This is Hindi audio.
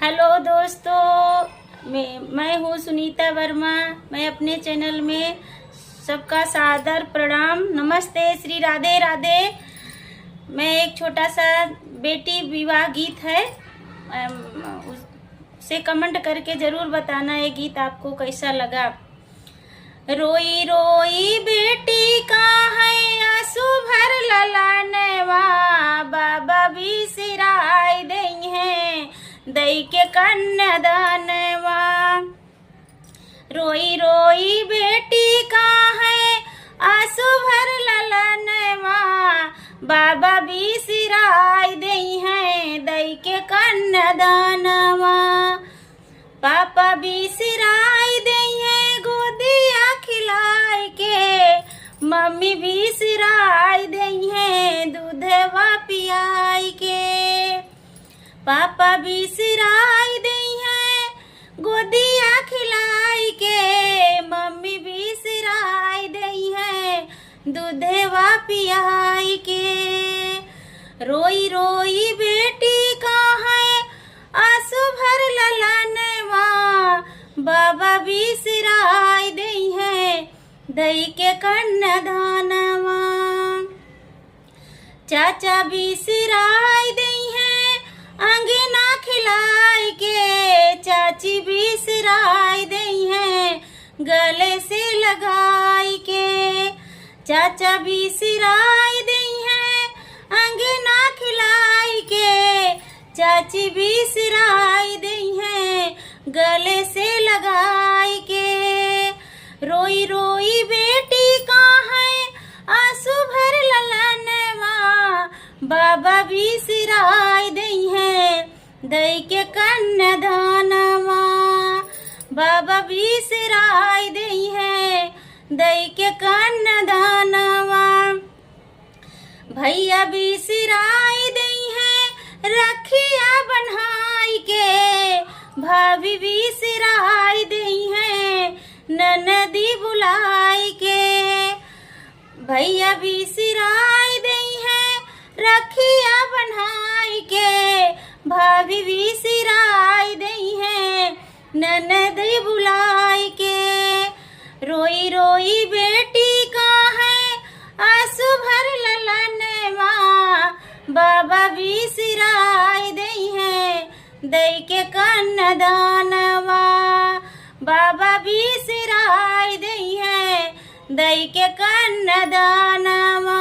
हेलो दोस्तों, मैं हूँ सुनीता वर्मा। मैं अपने चैनल में सबका सादर प्रणाम, नमस्ते, श्री राधे राधे। मैं एक छोटा सा बेटी विवाह गीत है, उसे कमेंट करके ज़रूर बताना ये गीत आपको कैसा लगा। रोई रोई बेटी का है आंसू भर ललानवा, बाबा भी सिराय दई है दई के कन्यादानवा। रोई रोई बेटी का है आंसू भर ललानवा, बाबा भी सिराय दई है दई के कन्यादानवा। पापा भी सिराय दई है गोदिया खिलाए के, मम्मी भी सिराय दई है दूधवा पियाई के। पापा भी सिराय दई है गोदिया खिलाई के, मम्मी भी सिराय दई है दूधवा पियाई के। रोई रोई बेटी का है आंसू भर ललानवा, बाबा भी सिराय दई है दई के कन्यादानवा। चाचा भी सिराय दई है अंगना खिलाई के, चाची भी सिराय दई है गले से लगाई के। चाचा भी सिराय दई है अंगना खिलाई के, चाची भी सिराय दई है गले से लगाई के। रोई रोई बेटी का है आंसू भर ललानवा, बाबा भी सिराय दई है दई के कन्यादानवा। बाबा भी सिराय दई है दई के कन्यादानवा। भैया भी सिराय दई है रखिया बन्हाई के, भाभी भी सिराय दई है ननदी बुलाई के। भैया भी सिराय दई है रखिया बन्हाई के, भाभी भी सिराय दई है ननदी बुलाई के। रोई रोई बेटी का है आंसू भर ललानवा, बाबा भी सिराय दई है दई के कन्यादानवा। बाबा भी सिराय दई है दई के कन्यादानवा।